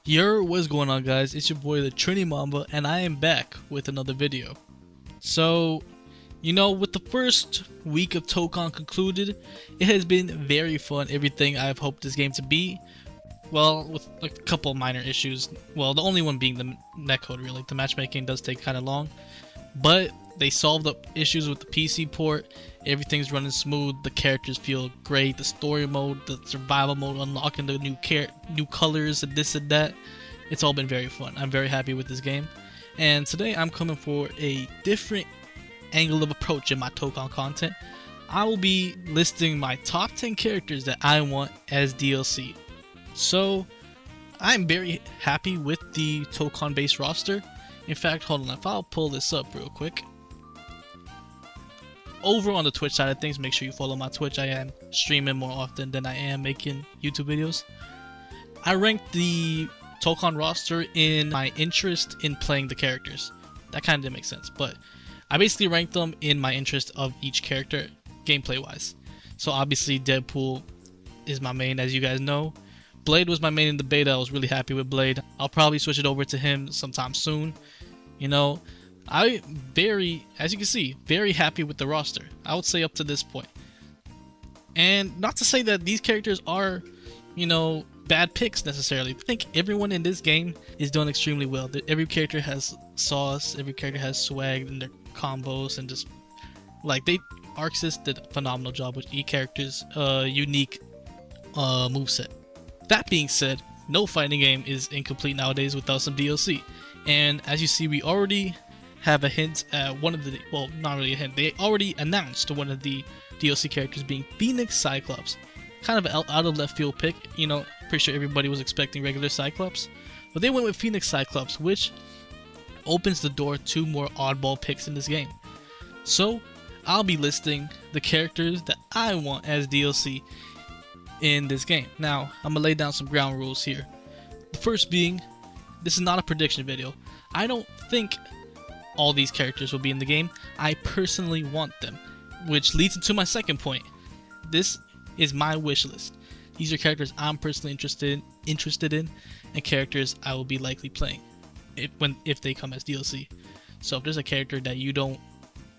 Yo, what's going on, guys? It's your boy the Trini Mamba, and I am back with another video. So, with the first week of Tokon concluded, it has been very fun, everything I've hoped this game to be. Well, with a couple minor issues. Well, the only one being the netcode, really. The matchmaking does take kind of long. But they solved the issues with the PC port. Everything's running smooth. The characters feel great. The story mode, the survival mode, unlocking the new colors and this and that. It's all been very fun. I'm very happy with this game. And today I'm coming for a different angle of approach in my Tokon content. I will be listing my top 10 characters that I want as DLC. So I'm very happy with the Tokon based roster. In fact, hold on, if I'll pull this up real quick. Over on the Twitch side of things, make sure you follow my Twitch. I am streaming more often than I am making YouTube videos. I ranked the Tokon roster in my interest in playing the characters. That kind of didn't make sense, but I basically ranked them in my interest of each character, gameplay wise. So obviously Deadpool is my main, as you guys know. Blade was my main in the beta. I was really happy with Blade. I'll probably switch it over to him sometime soon. I'm very, as you can see, very happy with the roster. I would say up to this point. And not to say that these characters are, bad picks necessarily. I think everyone in this game is doing extremely well. Every character has sauce, every character has swag in their combos, and just like Arxis did a phenomenal job with each character's unique moveset. That being said, no fighting game is incomplete nowadays without some DLC. And as you see, we already have a hint at one of the, well, not really a hint, they already announced one of the DLC characters being Phoenix Cyclops. Kind of an out of left field pick, pretty sure everybody was expecting regular Cyclops. But they went with Phoenix Cyclops, which opens the door to more oddball picks in this game. So, I'll be listing the characters that I want as DLC in this game. Now, I'm gonna lay down some ground rules here. The first being, this is not a prediction video. I don't think all these characters will be in the game. I personally want them, which leads into my second point. This is my wish list. These are characters I'm personally interested in, and characters I will be likely playing if they come as DLC. So if there's a character that you don't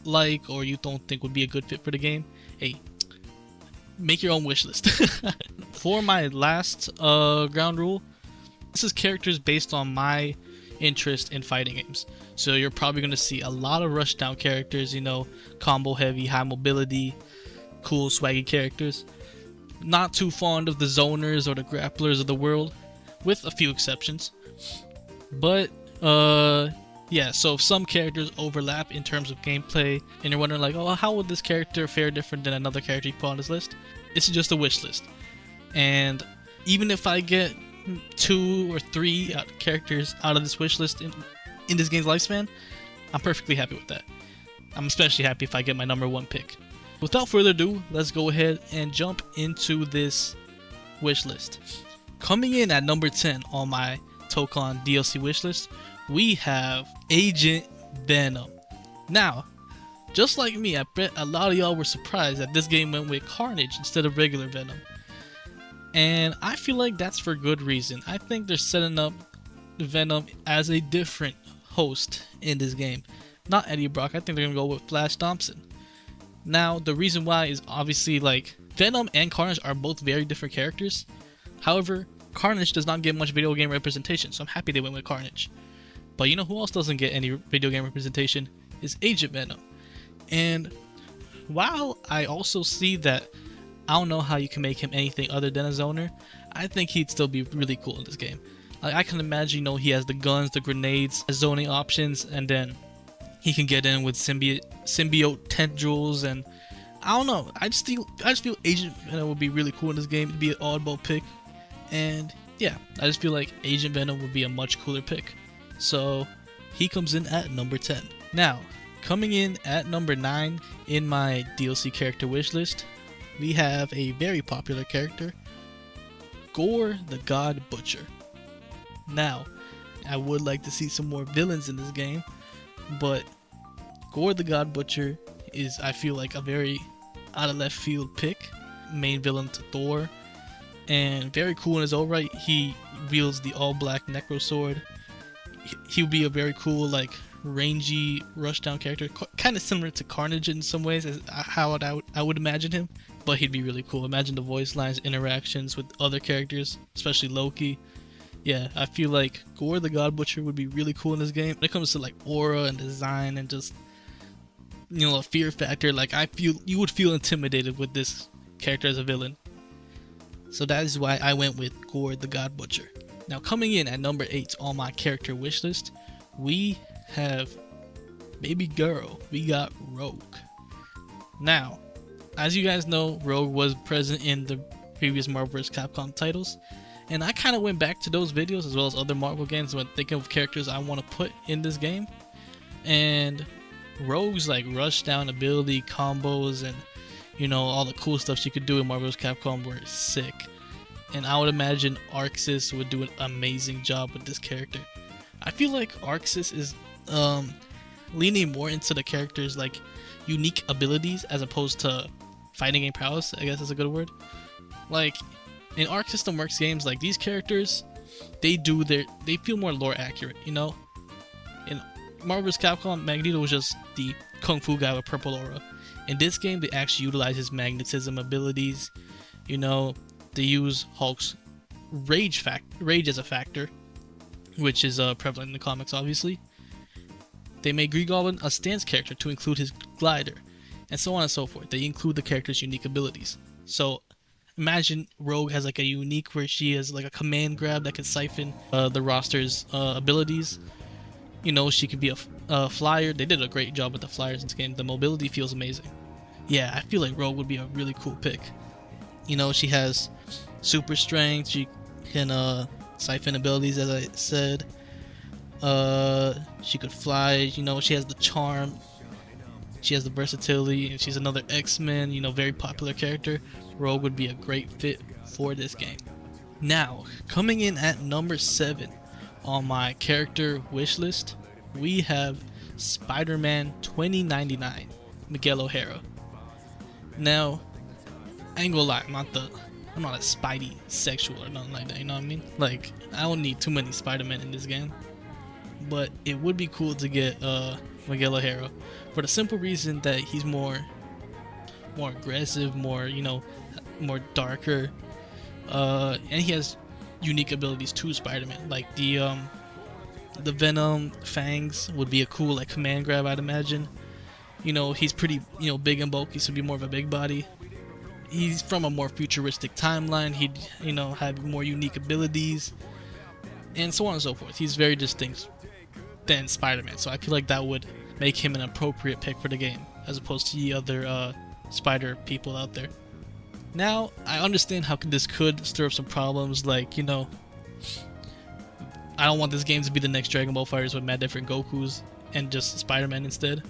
like or you don't think would be a good fit for the game, hey, make your own wish list. For my last ground rule, this is characters based on my interest in fighting games. So you're probably going to see a lot of rushdown characters, combo heavy, high mobility, cool swaggy characters. Not too fond of the zoners or the grapplers of the world, with a few exceptions. But yeah, so if some characters overlap in terms of gameplay and you're wondering like, oh, how would this character fare different than another character you put on this list? This is just a wish list. And even if I get 2 or 3 characters out of this wish list in this game's lifespan, I'm perfectly happy with that. I'm especially happy if I get my number 1 pick. Without further ado, let's go ahead and jump into this wish list. Coming in at number 10 on my Tokon DLC wish list, we have Agent Venom. Now, just like me, I bet a lot of y'all were surprised that this game went with Carnage instead of regular Venom. And I feel like that's for good reason. I think they're setting up Venom as a different host in this game. Not Eddie Brock, I think they're gonna go with Flash Thompson. Now, the reason why is obviously like Venom and Carnage are both very different characters. However, Carnage does not get much video game representation, so I'm happy they went with Carnage. But you know who else doesn't get any video game representation? Is Agent Venom. And while I also see that I don't know how you can make him anything other than a zoner, I think he'd still be really cool in this game. Like, I can imagine, he has the guns, the grenades, zoning options, and then he can get in with symbiote tendrils, and I don't know. I just feel Agent Venom would be really cool in this game. It'd be an oddball pick, and yeah, I just feel like Agent Venom would be a much cooler pick. So he comes in at number 10. Now, coming in at number 9 in my DLC character wish list, we have a very popular character, Gore the God Butcher. Now, I would like to see some more villains in this game, but Gore the God Butcher is, I feel like, a very out of left field pick. Main villain to Thor, and very cool in his own right. He wields the all-black necro sword. He would be a very cool, like, rangy rushdown character, kind of similar to Carnage in some ways, as how I would imagine him. But he'd be really cool. Imagine the voice lines, interactions with other characters, especially Loki. Yeah, I feel like Gore the God Butcher would be really cool in this game. When it comes to like aura and design and just, you know, a fear factor, like I feel you would feel intimidated with this character as a villain. So that is why I went with Gore the God Butcher. Now coming in at number 8 on my character wish list, we have baby girl. We got Rogue. Now, as you guys know, Rogue was present in the previous Marvel vs. Capcom titles, and I kind of went back to those videos as well as other Marvel games when thinking of characters I want to put in this game. And Rogue's like rushdown ability combos and, you know, all the cool stuff she could do in Marvel vs. Capcom were sick. And I would imagine Arxis would do an amazing job with this character. I feel like Arxis is leaning more into the character's like unique abilities as opposed to fighting game prowess, I guess is a good word. Like in Arc System Works games, like these characters, they feel more lore accurate, you know? In Marvel vs. Capcom, Magneto was just the kung fu guy with purple aura. In this game, they actually utilize his magnetism abilities. You know, they use Hulk's rage as a factor, which is prevalent in the comics, obviously. They made Green Goblin a stance character to include his glider, and so on and so forth. They include the character's unique abilities. So imagine Rogue has like a unique where she has like a command grab that can siphon the roster's abilities. You know, she could be a flyer. They did a great job with the flyers in this game. The mobility feels amazing. Yeah, I feel like Rogue would be a really cool pick. You know, she has super strength. She can siphon abilities, as I said. She could fly. You know, she has the charm. She has the versatility, and she's another X-Men, you know, very popular character. Rogue would be a great fit for this game. Now, coming in at number 7 on my character wish list, we have Spider-Man 2099, Miguel O'Hara. Now, I ain't gonna lie, I'm not a Spidey sexual or nothing like that, you know what I mean? Like, I don't need too many Spider-Man in this game. But it would be cool to get Miguel O'Hara for the simple reason that he's more aggressive, more, you know, more darker, and he has unique abilities to Spider-Man. Like the Venom fangs would be a cool like command grab, I'd imagine. You know, he's pretty, you know, big and bulky, so he'd be more of a big body. He's from a more futuristic timeline. He'd, you know, have more unique abilities, and so on and so forth. He's very distinct than Spider-Man, so I feel like that would make him an appropriate pick for the game as opposed to the other spider people out there. Now, I understand how this could stir up some problems, like, you know, I don't want this game to be the next Dragon Ball FighterZ with mad different Gokus and just Spider-Man instead,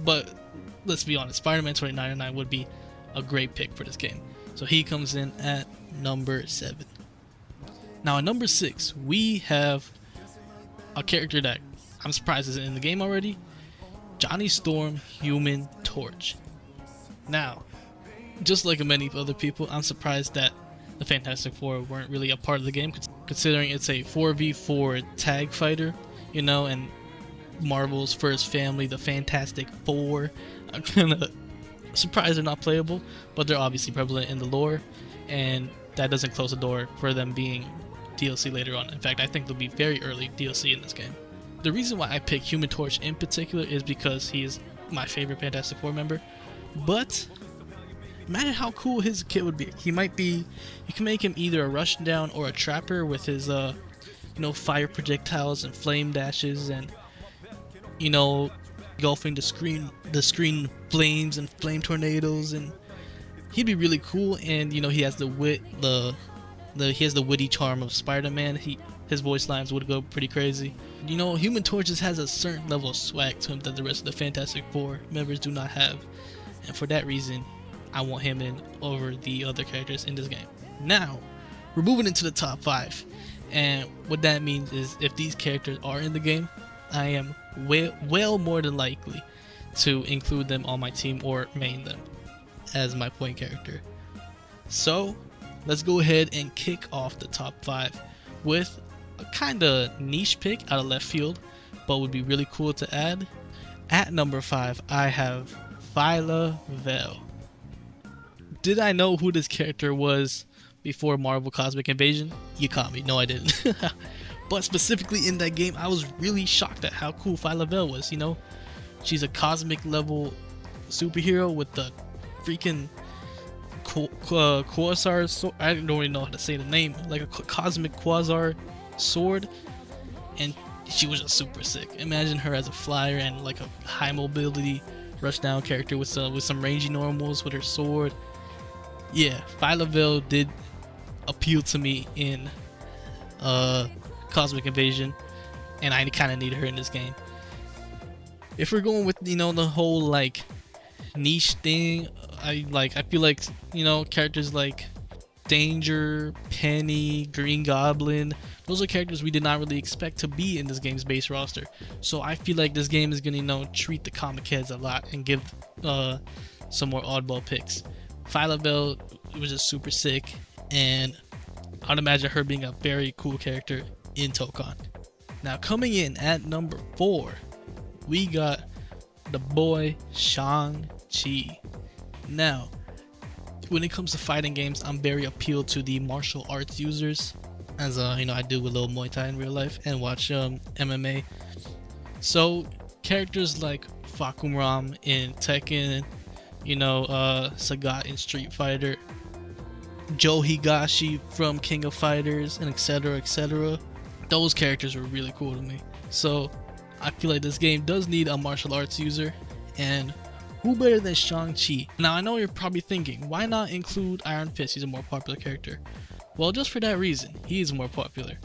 but let's be honest, Spider-Man 2099 would be a great pick for this game. So he comes in at number 7. Now at number 6, we have a character that I'm surprised isn't in the game already. Johnny Storm, Human Torch. Now, just like many other people, I'm surprised that the Fantastic Four weren't really a part of the game, considering it's a 4v4 tag fighter, you know, and Marvel's first family, the Fantastic Four. I'm kinda surprised they're not playable, but they're obviously prevalent in the lore, and that doesn't close the door for them being DLC later on. In fact, I think they'll be very early DLC in this game. The reason why I picked Human Torch in particular is because he is my favorite Fantastic Four member, but imagine how cool his kit would be. He can make him either a rushdown or a trapper with his, you know, fire projectiles and flame dashes and, you know, engulfing the screen flames and flame tornadoes, and he'd be really cool. And you know, he has the witty charm of Spider-Man. His voice lines would go pretty crazy. You know, Human Torch just has a certain level of swag to him that the rest of the Fantastic Four members do not have, and for that reason, I want him in over the other characters in this game. Now, we're moving into the top 5, and what that means is if these characters are in the game, I am well more than likely to include them on my team or main them as my point character. So let's go ahead and kick off the top 5 with a kind of niche pick out of left field, but would be really cool to add. At number 5, I have Phyla Vell. Did I know who this character was before Marvel Cosmic Invasion? You caught me. No, I didn't. But specifically in that game, I was really shocked at how cool Phyla Vell was. You know, she's a cosmic level superhero with the freaking quasar sword. I don't even know how to say the name. Like a cosmic quasar sword, and she was just super sick. Imagine her as a flyer and like a high mobility rushdown character with some rangy normals with her sword. Yeah, Phyla Vell did appeal to me in Cosmic Invasion, and I kind of need her in this game. If we're going with, you know, the whole like niche thing, I feel like, you know, characters like Danger, Penny, Green Goblin, those are characters we did not really expect to be in this game's base roster. So I feel like this game is gonna, you know, treat the comic heads a lot and give some more oddball picks. Phyla Vell was just super sick, and I'd imagine her being a very cool character in Tokon. Now coming in at number 4, we got the boy Shang-Chi. Now, when it comes to fighting games, I'm very appealed to the martial arts users, as you know, I do a little Muay Thai in real life and watch MMA. So characters like Fakumram in Tekken, you know, Sagat in Street Fighter, Joe Higashi from King of Fighters, and etc, etc. Those characters were really cool to me. So I feel like this game does need a martial arts user, and who better than Shang-Chi? Now I know you're probably thinking, why not include Iron Fist? He's a more popular character. Well, just for that reason, he is more popular.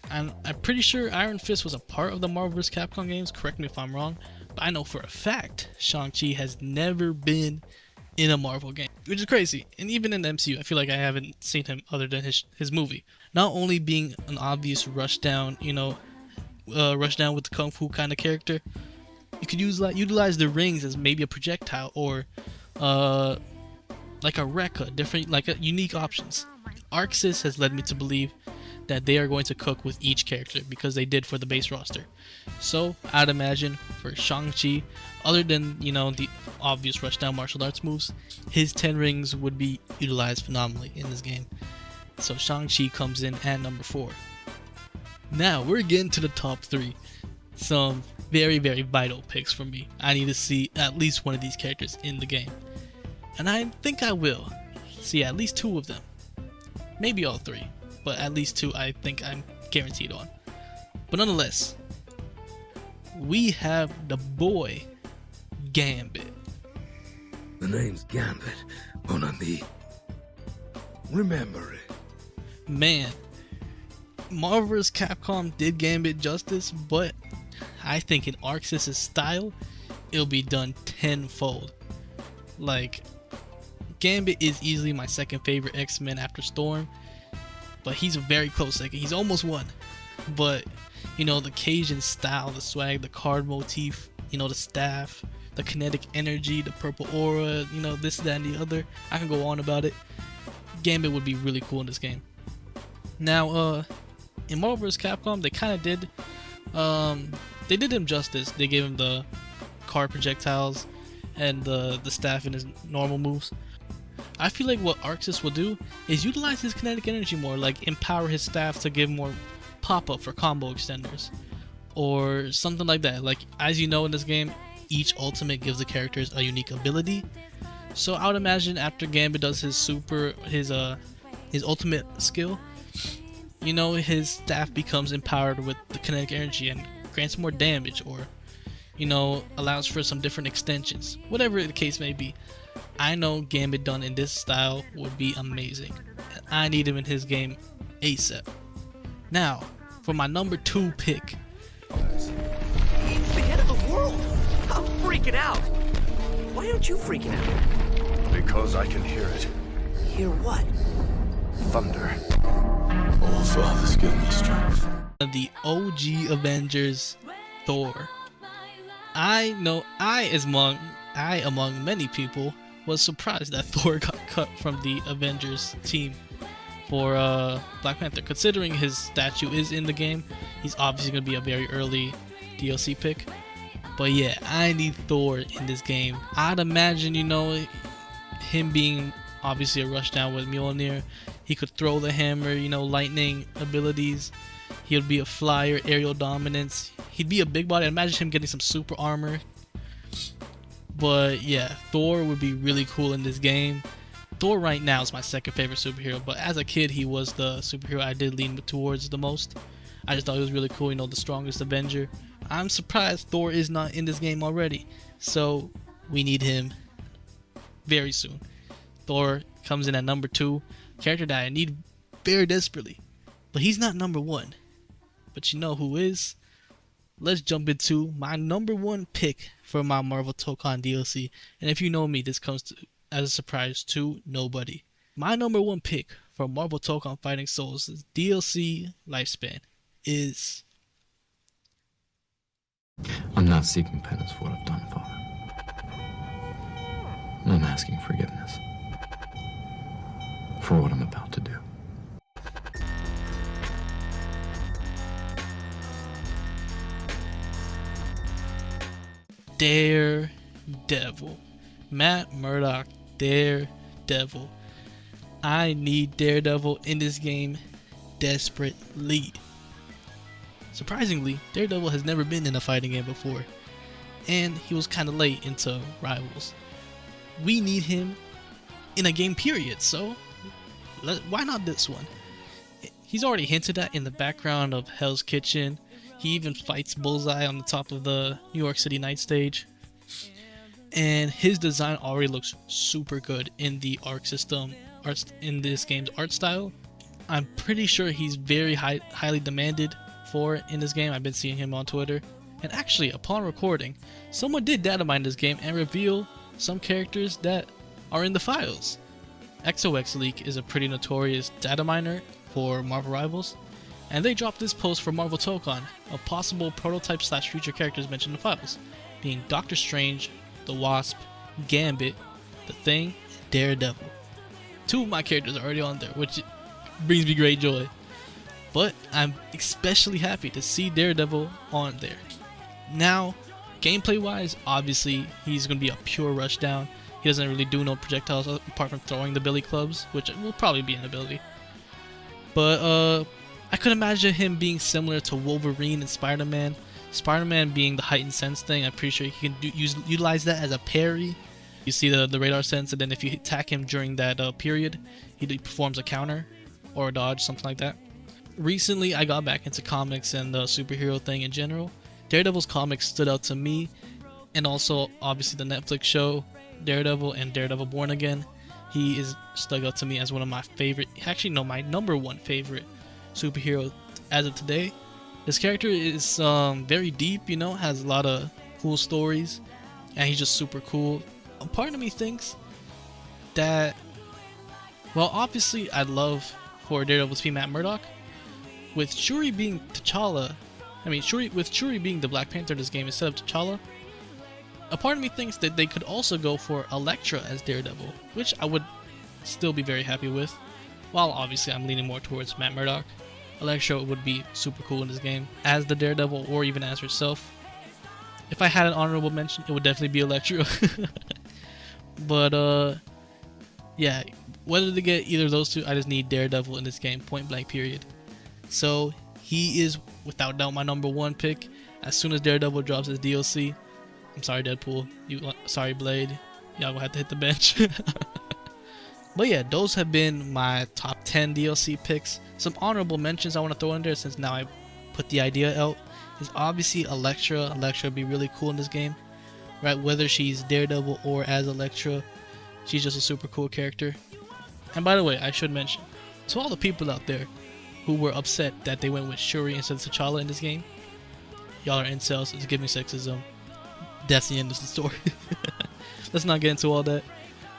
And I'm pretty sure Iron Fist was a part of the Marvel vs. Capcom games, correct me if I'm wrong, but I know for a fact Shang-Chi has never been in a Marvel game, which is crazy. And even in the MCU, I feel like I haven't seen him other than his movie. Not only being an obvious rushdown, you know, rushdown with the Kung Fu kind of character, you could utilize the rings as maybe a projectile, or like a Rekka, different, like unique options. ArcSys has led me to believe that they are going to cook with each character, because they did for the base roster. So I'd imagine for Shang-Chi, other than, you know, the obvious rushdown martial arts moves, his 10 rings would be utilized phenomenally in this game. So Shang-Chi comes in at number 4. Now we're getting to the top 3. Some very, very vital picks for me. I need to see at least one of these characters in the game, and I think I will see at least 2 of them. Maybe all 3, but at least 2 I think I'm guaranteed on. But nonetheless, we have the boy Gambit. The name's Gambit, mon ami. Remember it. Man, Marvel vs. Capcom did Gambit justice, but I think in ArcSys' style, it'll be done tenfold. Like, Gambit is easily my second favorite X-Men after Storm, but he's a very close second. He's almost one. But, you know, the Cajun style, the swag, the card motif, you know, the staff, the kinetic energy, the purple aura, you know, this, that, and the other. I can go on about it. Gambit would be really cool in this game. Now, in Marvel vs. Capcom, they kind of did, they did him justice. They gave him the card projectiles and the staff in his normal moves. I feel like what ArcSys will do is utilize his kinetic energy more, like empower his staff to give more pop-up for combo extenders, or something like that. Like, as you know in this game, each ultimate gives the characters a unique ability. So I would imagine after Gambit does his ultimate skill, you know, his staff becomes empowered with the kinetic energy and grants more damage, or, you know, allows for some different extensions. Whatever the case may be, I know Gambit done in this style would be amazing. I need him in his game ASAP. Now, for my number 2 pick. He's the head of the world! I'm freaking out! Why aren't you freaking out? Because I can hear it. Hear what? Thunder. Oh, fathers, give me strength. The OG Avengers, Thor. I know I among many people was surprised that Thor got cut from the Avengers team for Black Panther. Considering his statue is in the game, he's obviously going to be a very early DLC pick. But yeah, I need Thor in this game. I'd imagine, you know, him being obviously a rushdown with Mjolnir. He could throw the hammer, you know, lightning abilities. He would be a flyer, aerial dominance. He'd be a big body. I'd imagine him getting some super armor. But yeah, Thor would be really cool in this game. Thor right now is my second favorite superhero, but as a kid he was the superhero I did lean towards the most. I just thought he was really cool, you know, the strongest Avenger. I'm surprised Thor is not in this game already, so we need him very soon. Thor comes in at number 2, character that I need very desperately, but he's not number 1. But you know who is? Let's jump into my number 1 pick for my Marvel Tokon DLC, and if you know me, this comes as a surprise to nobody. My number 1 pick for Marvel Tokon Fighting Souls' DLC lifespan is... I'm not seeking penance for what I've done, Father. I'm asking forgiveness for what I'm about to do. Daredevil. Matt Murdock, Daredevil. I need Daredevil in this game desperately. Surprisingly, Daredevil has never been in a fighting game before, and he was kind of late into Rivals. We need him in a game period, so why not this one? He's already hinted at in the background of Hell's Kitchen. He even fights Bullseye on the top of the New York City night stage. And his design already looks super good in the arc system, in this game's art style. I'm pretty sure he's very highly demanded for in this game. I've been seeing him on Twitter. And actually, upon recording, someone did data mine this game and reveal some characters that are in the files. XOX Leak is a pretty notorious data miner for Marvel Rivals, and they dropped this post for Marvel Tokon of possible prototype / future characters mentioned in the files, being Doctor Strange, the Wasp, Gambit, the Thing, Daredevil. 2 of my characters are already on there, which brings me great joy. But I'm especially happy to see Daredevil on there. Now, gameplay wise, obviously he's going to be a pure rushdown. He doesn't really do no projectiles apart from throwing the billy clubs, which will probably be an ability. But I could imagine him being similar to Wolverine and Spider-Man. Spider-Man being the heightened sense thing, I'm pretty sure he can utilize that as a parry. You see the radar sense, and then if you attack him during that period, he performs a counter or a dodge, something like that. Recently, I got back into comics and the superhero thing in general. Daredevil's comics stood out to me, and also obviously the Netflix show Daredevil and Daredevil Born Again. He is stuck out to me as one of my favorite, actually no, my number 1 favorite superhero as of today. This character is very deep, you know, has a lot of cool stories, and he's just super cool. A part of me thinks that, well, obviously I'd love for Daredevil to be Matt Murdock. With Shuri being T'Challa, with Shuri being the Black Panther in this game instead of T'Challa, a part of me thinks that they could also go for Elektra as Daredevil, which I would still be very happy with, while obviously I'm leaning more towards Matt Murdock. Elektra would be super cool in this game as the Daredevil or even as herself. If I had an honorable mention, it would definitely be Elektra. But yeah, whether to get either of those 2, I just need Daredevil in this game, point blank period. So he is without doubt my number 1 pick. As soon as Daredevil drops his DLC, I'm sorry Deadpool, sorry Blade, y'all gonna have to hit the bench. But yeah, those have been my top 10 DLC picks. Some honorable mentions I want to throw in there since now I put the idea out is obviously Elektra. Elektra would be really cool in this game, right? Whether she's Daredevil or as Elektra, she's just a super cool character. And by the way, I should mention, to all the people out there who were upset that they went with Shuri instead of T'Challa in this game, y'all are incels, it's giving sexism. That's the end of the story. Let's not get into all that.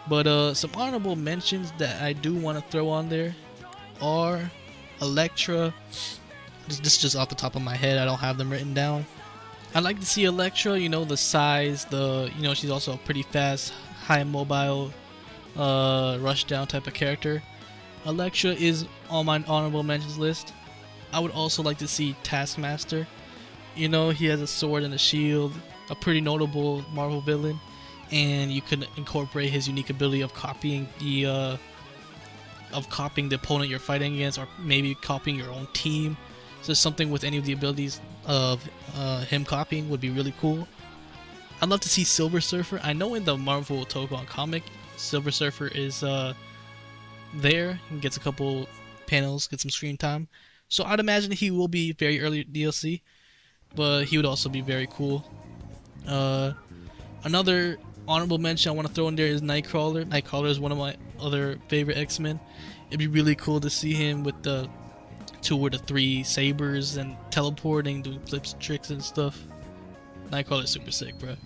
But some honorable mentions that I do want to throw on there are Elektra. This is just off the top of my head, I don't have them written down. I'd like to see Elektra, you know, the size, she's also a pretty fast, high mobile, rush down type of character. Electra is on my honorable mentions list. I would also like to see Taskmaster. You know, he has a sword and a shield, a pretty notable Marvel villain, and you can incorporate his unique ability of copying the opponent you're fighting against, or maybe copying your own team. So something with any of the abilities of him copying would be really cool. I'd love to see Silver Surfer. I know in the Marvel Tokon comic, Silver Surfer is there and gets a couple panels, gets some screen time. So I'd imagine he will be very early DLC, but he would also be very cool. Another honorable mention I want to throw in there is Nightcrawler. Nightcrawler is one of my other favorite X-Men. It'd be really cool to see him with the 2 or the 3 sabers and teleporting, doing flips, tricks, and stuff. Nightcrawler is super sick, bro.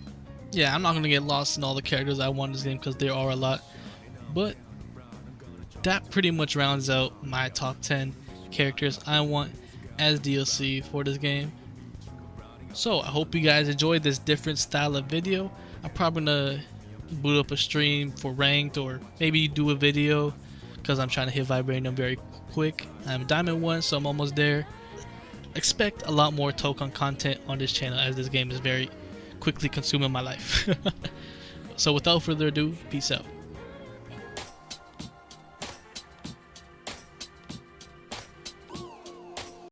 Yeah, I'm not gonna get lost in all the characters I want in this game because there are a lot, but that pretty much rounds out my top 10 characters I want as DLC for this game. So I hope you guys enjoyed this different style of video. I'm probably gonna boot up a stream for ranked, or maybe do a video because I'm trying to hit Vibranium very quick. I'm Diamond 1, so I'm almost there. Expect a lot more Tokon content on this channel as this game is very quickly consuming my life. So without further ado, peace out.